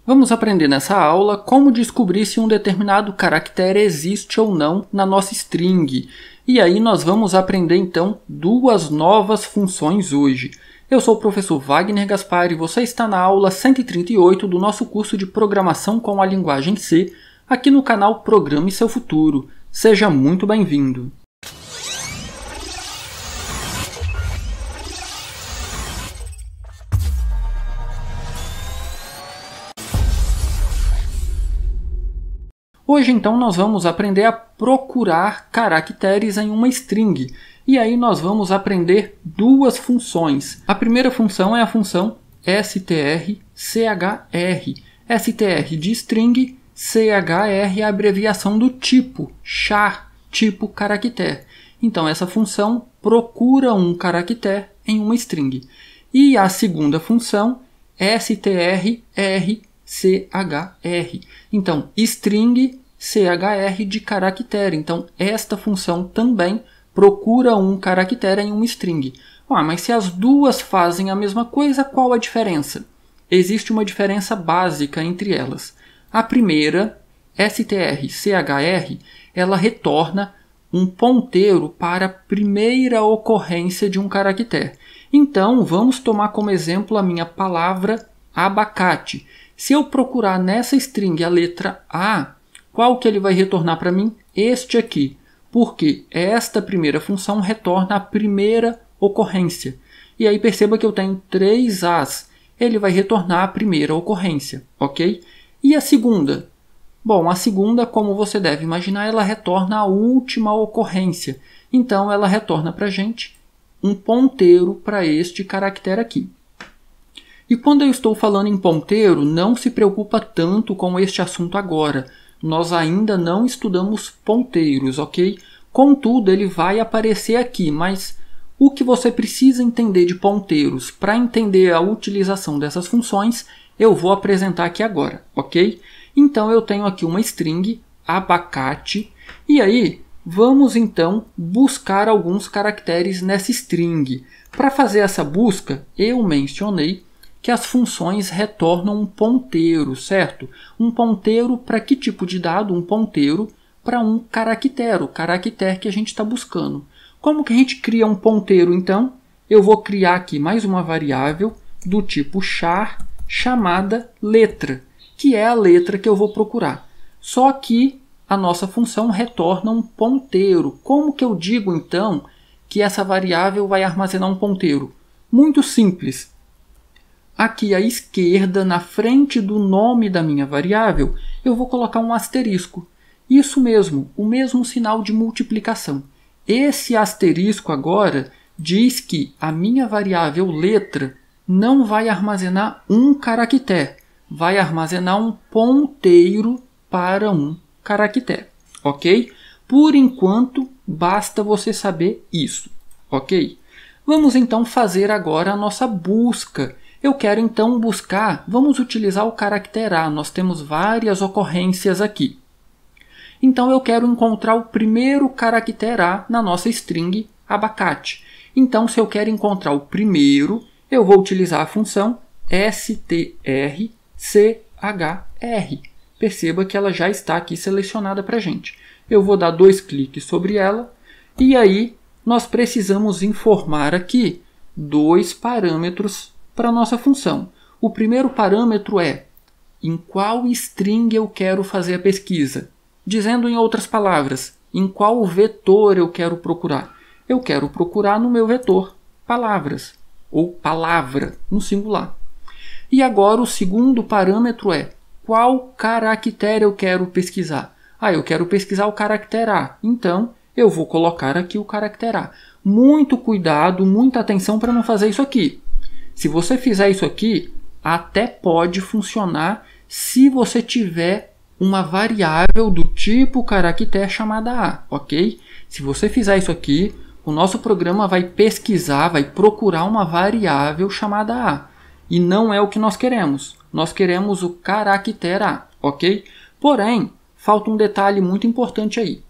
Vamos aprender nessa aula como descobrir se um determinado caractere existe ou não na nossa string. E aí nós vamos aprender então duas novas funções hoje. Eu sou o professor Wagner Gaspar e você está na aula 138 do nosso curso de Programação com a Linguagem C, aqui no canal Programe Seu Futuro. Seja muito bem-vindo! Hoje, então, nós vamos aprender a procurar caracteres em uma string. E aí nós vamos aprender duas funções. A primeira função é a função strchr. Str de string, chr é a abreviação do tipo, char, tipo caractere. Então, essa função procura um caractere em uma string. E a segunda função, strchr. Então, string chr de caractere. Então, esta função também procura um caractere em uma string. Mas se as duas fazem a mesma coisa, qual a diferença? Existe uma diferença básica entre elas. A primeira, strchr, ela retorna um ponteiro para a primeira ocorrência de um caractere. Então, vamos tomar como exemplo a minha palavra abacate. Se eu procurar nessa string a letra A, qual que ele vai retornar para mim? Este aqui, porque esta primeira função retorna a primeira ocorrência. E aí perceba que eu tenho 3 As. Ele vai retornar a primeira ocorrência, ok? E a segunda? Bom, a segunda, como você deve imaginar, ela retorna a última ocorrência. Então, ela retorna para a gente um ponteiro para este caractere aqui. E quando eu estou falando em ponteiro, não se preocupa tanto com este assunto agora. Nós ainda não estudamos ponteiros, ok? Contudo, ele vai aparecer aqui, mas o que você precisa entender de ponteiros para entender a utilização dessas funções, eu vou apresentar aqui agora, ok? Então, eu tenho aqui uma string, abacate, e aí vamos então buscar alguns caracteres nessa string. Para fazer essa busca, eu mencionei que as funções retornam um ponteiro, certo? Um ponteiro para que tipo de dado? Um ponteiro para um caractere, o caractere que a gente está buscando. Como que a gente cria um ponteiro, então? Eu vou criar aqui mais uma variável do tipo char, chamada letra, que é a letra que eu vou procurar. Só que a nossa função retorna um ponteiro. Como que eu digo, então, que essa variável vai armazenar um ponteiro? Muito simples. Aqui à esquerda, na frente do nome da minha variável, eu vou colocar um asterisco. Isso mesmo, o mesmo sinal de multiplicação. Esse asterisco agora diz que a minha variável letra não vai armazenar um caractere, vai armazenar um ponteiro para um caractere, ok? Por enquanto, basta você saber isso, ok? Vamos então fazer agora a nossa busca. Eu quero então buscar, vamos utilizar o caractere A, nós temos várias ocorrências aqui. Então eu quero encontrar o primeiro caractere A na nossa string abacate. Então se eu quero encontrar o primeiro, eu vou utilizar a função strchr. Perceba que ela já está aqui selecionada para a gente. Eu vou dar 2 cliques sobre ela e aí nós precisamos informar aqui 2 parâmetros para a nossa função. O primeiro parâmetro é em qual string eu quero fazer a pesquisa. Dizendo em outras palavras, em qual vetor eu quero procurar. Eu quero procurar no meu vetor palavras, ou palavra, no singular. E agora o segundo parâmetro é qual caractere eu quero pesquisar. Eu quero pesquisar o caractere A. Então, eu vou colocar aqui o caractere A. Muito cuidado, muita atenção para não fazer isso aqui. Se você fizer isso aqui, até pode funcionar se você tiver uma variável do tipo caractere chamada A, ok? Se você fizer isso aqui, o nosso programa vai pesquisar, vai procurar uma variável chamada A. E não é o que nós queremos. Nós queremos o caractere A, ok? Porém, falta um detalhe muito importante aí.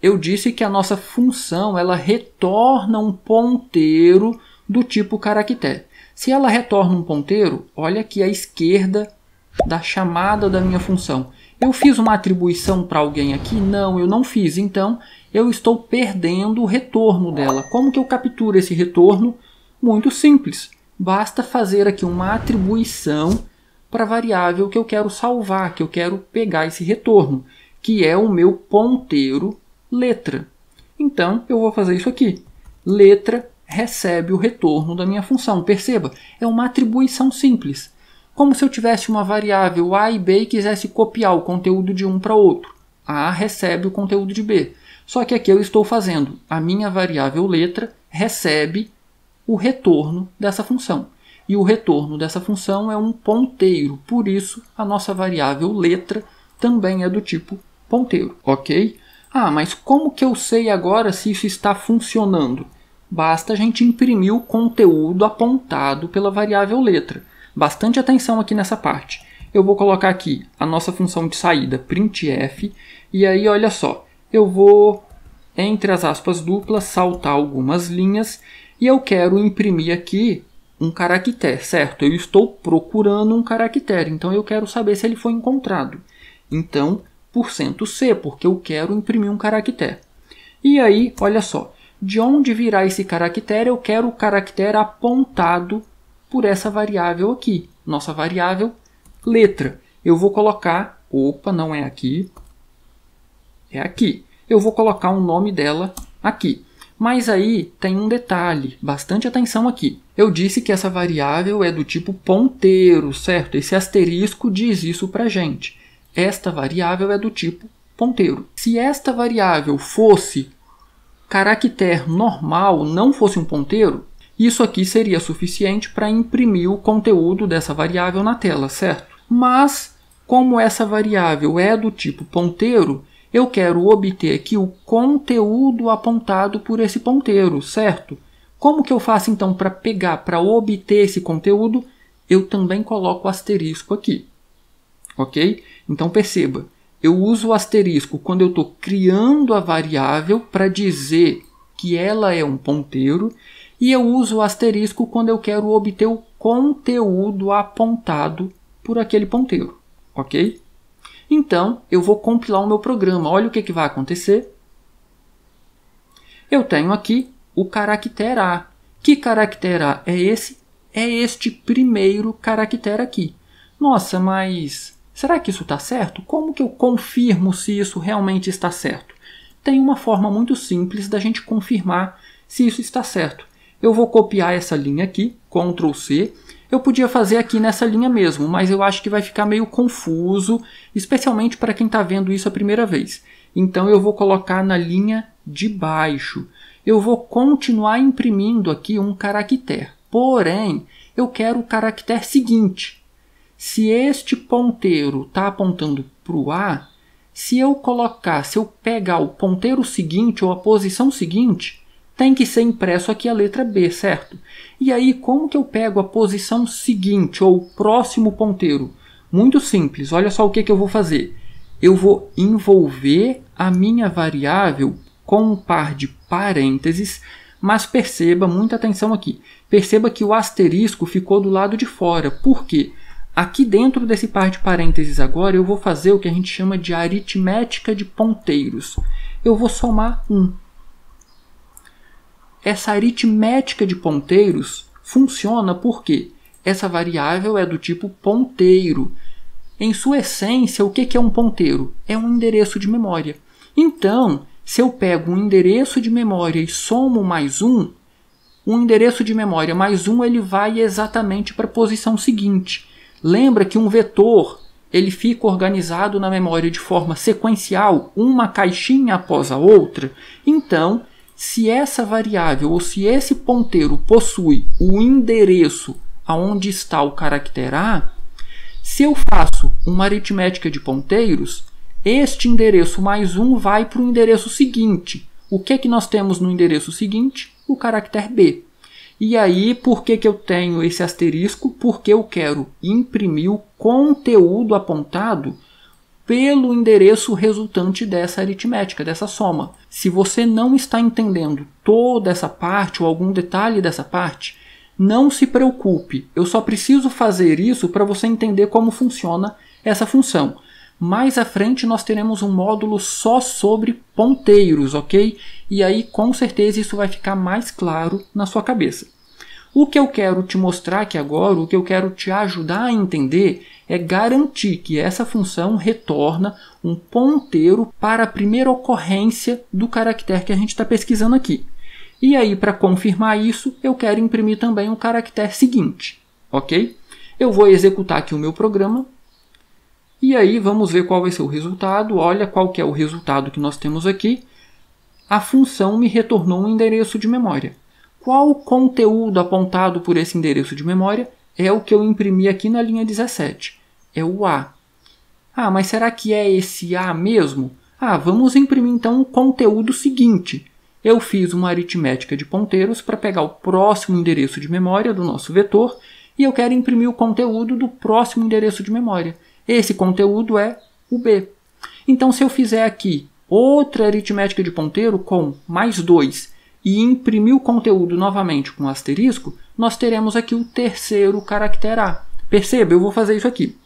Eu disse que a nossa função ela retorna um ponteiro do tipo caractere. Se ela retorna um ponteiro, olha aqui à esquerda da chamada da minha função. Eu fiz uma atribuição para alguém aqui? Não, eu não fiz. Então, eu estou perdendo o retorno dela. Como que eu capturo esse retorno? Muito simples. Basta fazer aqui uma atribuição para a variável que eu quero salvar, que eu quero pegar esse retorno, que é o meu ponteiro letra. Então, eu vou fazer isso aqui. Letra recebe o retorno da minha função. Perceba, é uma atribuição simples. Como se eu tivesse uma variável A e B e quisesse copiar o conteúdo de um para outro. A recebe o conteúdo de B. Só que aqui eu estou fazendo a minha variável letra recebe o retorno dessa função. E o retorno dessa função é um ponteiro. Por isso, a nossa variável letra também é do tipo ponteiro. Ok? Ah, mas como que eu sei agora se isso está funcionando? Basta a gente imprimir o conteúdo apontado pela variável letra. Bastante atenção aqui nessa parte. Eu vou colocar aqui a nossa função de saída printf, e aí olha só, eu vou, entre as aspas duplas, saltar algumas linhas, e eu quero imprimir aqui um caractere, certo? Eu estou procurando um caractere, então eu quero saber se ele foi encontrado. Então, %C, porque eu quero imprimir um caractere. E aí, olha só, de onde virá esse caractere? Eu quero o caractere apontado por essa variável aqui, nossa variável letra. Eu vou colocar, opa, não é aqui, é aqui. Eu vou colocar o nome dela aqui. Mas aí tem um detalhe, bastante atenção aqui. Eu disse que essa variável é do tipo ponteiro, certo? Esse asterisco diz isso pra gente. Esta variável é do tipo ponteiro. Se esta variável fosse caractere normal, não fosse um ponteiro, isso aqui seria suficiente para imprimir o conteúdo dessa variável na tela, certo? Mas, como essa variável é do tipo ponteiro, eu quero obter aqui o conteúdo apontado por esse ponteiro, certo? Como que eu faço então para obter esse conteúdo? Eu também coloco o asterisco aqui, ok? Então perceba, eu uso o asterisco quando eu estou criando a variável para dizer que ela é um ponteiro, e eu uso o asterisco quando eu quero obter o conteúdo apontado por aquele ponteiro, ok? Então, eu vou compilar o meu programa. Olha o que vai acontecer. Eu tenho aqui o caractere A. Que caractere A é esse? É este primeiro caractere aqui. Nossa, mas será que isso está certo? Como que eu confirmo se isso realmente está certo? Tem uma forma muito simples da gente confirmar se isso está certo. Eu vou copiar essa linha aqui, Ctrl C. Eu podia fazer aqui nessa linha mesmo, mas eu acho que vai ficar meio confuso, especialmente para quem está vendo isso a primeira vez. Então eu vou colocar na linha de baixo. Eu vou continuar imprimindo aqui um caractere. Porém, eu quero o caractere seguinte. Se este ponteiro está apontando para o A, se eu pegar o ponteiro seguinte ou a posição seguinte, tem que ser impresso aqui a letra B, certo? E aí, como que eu pego a posição seguinte ou o próximo ponteiro? Muito simples, olha só o que eu vou fazer. Eu vou envolver a minha variável com um par de parênteses, mas perceba, muita atenção aqui, perceba que o asterisco ficou do lado de fora. Por quê? Aqui dentro desse par de parênteses agora, eu vou fazer o que a gente chama de aritmética de ponteiros. Eu vou somar 1. Essa aritmética de ponteiros funciona porque essa variável é do tipo ponteiro. Em sua essência, o que é um ponteiro? É um endereço de memória. Então, se eu pego um endereço de memória e somo mais um endereço de memória mais um, ele vai exatamente para a posição seguinte. Lembra que um vetor ele fica organizado na memória de forma sequencial, uma caixinha após a outra? Então, se essa variável ou se esse ponteiro possui o endereço aonde está o caractere A, se eu faço uma aritmética de ponteiros, este endereço mais um vai para o endereço seguinte. O que nós temos no endereço seguinte? O caractere B. E aí, por que eu tenho esse asterisco? Porque eu quero imprimir o conteúdo apontado pelo endereço resultante dessa aritmética, dessa soma. Se você não está entendendo toda essa parte ou algum detalhe dessa parte, Não se preocupe, eu só preciso fazer isso para você entender como funciona essa função. Mais à frente nós teremos um módulo só sobre ponteiros, ok? E aí com certeza isso vai ficar mais claro na sua cabeça. O que eu quero te mostrar aqui agora, o que eu quero te ajudar a entender é garantir que essa função retorna um ponteiro para a primeira ocorrência do caractere que a gente está pesquisando aqui. E aí, para confirmar isso, eu quero imprimir também o caractere seguinte, ok? Eu vou executar aqui o meu programa. E aí, vamos ver qual vai ser o resultado. Olha qual que é o resultado que nós temos aqui. A função me retornou um endereço de memória. Qual o conteúdo apontado por esse endereço de memória? É o que eu imprimi aqui na linha 17. É o A. Ah, mas será que é esse A mesmo? Ah, vamos imprimir então o conteúdo seguinte. Eu fiz uma aritmética de ponteiros para pegar o próximo endereço de memória do nosso vetor e eu quero imprimir o conteúdo do próximo endereço de memória. Esse conteúdo é o B. Então, se eu fizer aqui outra aritmética de ponteiro com mais 2 e imprimir o conteúdo novamente com asterisco, nós teremos aqui o terceiro caractere A. Perceba, eu vou fazer isso aqui.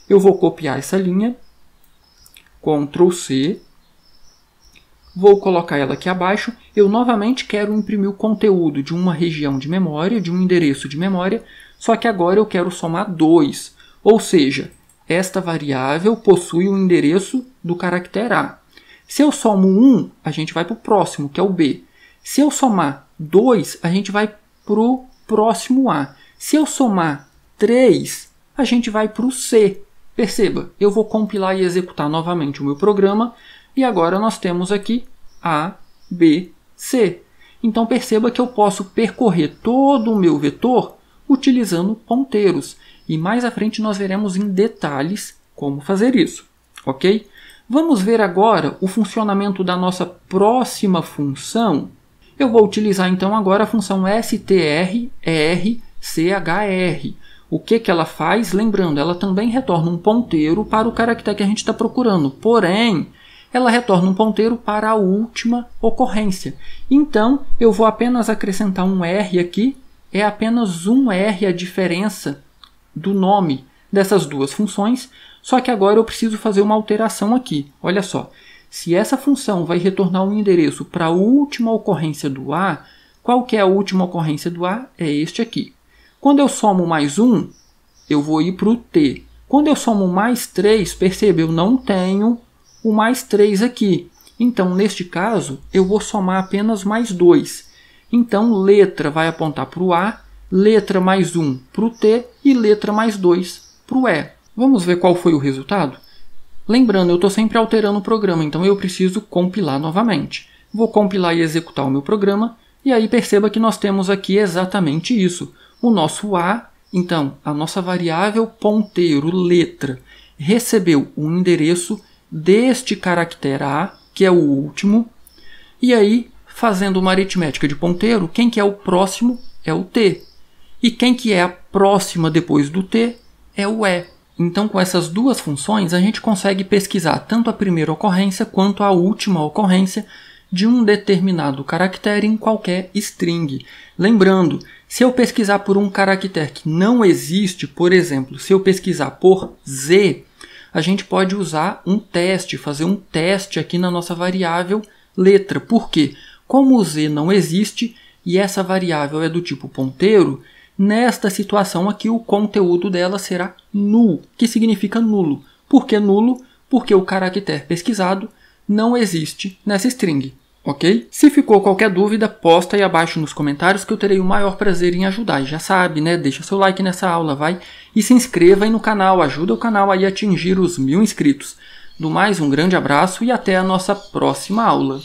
Eu vou copiar essa linha, Ctrl C, vou colocar ela aqui abaixo. Eu novamente quero imprimir o conteúdo de uma região de memória, de um endereço de memória, só que agora eu quero somar 2. Ou seja, esta variável possui o endereço do caractere A. Se eu somo 1, a gente vai para o próximo, que é o B. Se eu somar 2, a gente vai para o próximo A. Se eu somar 3, a gente vai para o C. Perceba, eu vou compilar e executar novamente o meu programa. E agora nós temos aqui A, B, C. Então perceba que eu posso percorrer todo o meu vetor utilizando ponteiros. E mais à frente nós veremos em detalhes como fazer isso. Ok? Vamos ver agora o funcionamento da nossa próxima função. Eu vou utilizar então agora a função strchr. O que ela faz? Lembrando, ela também retorna um ponteiro para o caractere que a gente está procurando. Porém, ela retorna um ponteiro para a última ocorrência. Então, eu vou apenas acrescentar um R aqui. É apenas um R a diferença do nome dessas duas funções. Só que agora eu preciso fazer uma alteração aqui. Olha só. Se essa função vai retornar um endereço para a última ocorrência do A, qual que é a última ocorrência do A? É este aqui. Quando eu somo mais 1, eu vou ir para o T. Quando eu somo mais 3, perceba, eu não tenho o mais 3 aqui. Então, neste caso, eu vou somar apenas mais 2. Então, letra vai apontar para o A, letra mais 1 para o T e letra mais 2 para o E. Vamos ver qual foi o resultado? Lembrando, eu estou sempre alterando o programa, então eu preciso compilar novamente. Vou compilar e executar o meu programa, e aí perceba que nós temos aqui exatamente isso. O nosso A, então, a nossa variável ponteiro letra, recebeu um endereço deste caractere A, que é o último, e aí, fazendo uma aritmética de ponteiro, quem que é o próximo é o T. E quem que é a próxima depois do T é o E. Então, com essas duas funções, a gente consegue pesquisar tanto a primeira ocorrência quanto a última ocorrência de um determinado caractere em qualquer string. Lembrando, se eu pesquisar por um caractere que não existe, por exemplo, se eu pesquisar por Z, a gente pode usar um teste, fazer um teste aqui na nossa variável letra. Por quê? Como o Z não existe e essa variável é do tipo ponteiro, nesta situação aqui o conteúdo dela será null, que significa nulo. Por que nulo? Porque o caractere pesquisado não existe nessa string. Ok? Se ficou qualquer dúvida, posta aí abaixo nos comentários que eu terei o maior prazer em ajudar. E já sabe, né? Deixa seu like nessa aula, vai. E se inscreva aí no canal, ajuda o canal aí a atingir os 1000 inscritos. Do mais, um grande abraço e até a nossa próxima aula.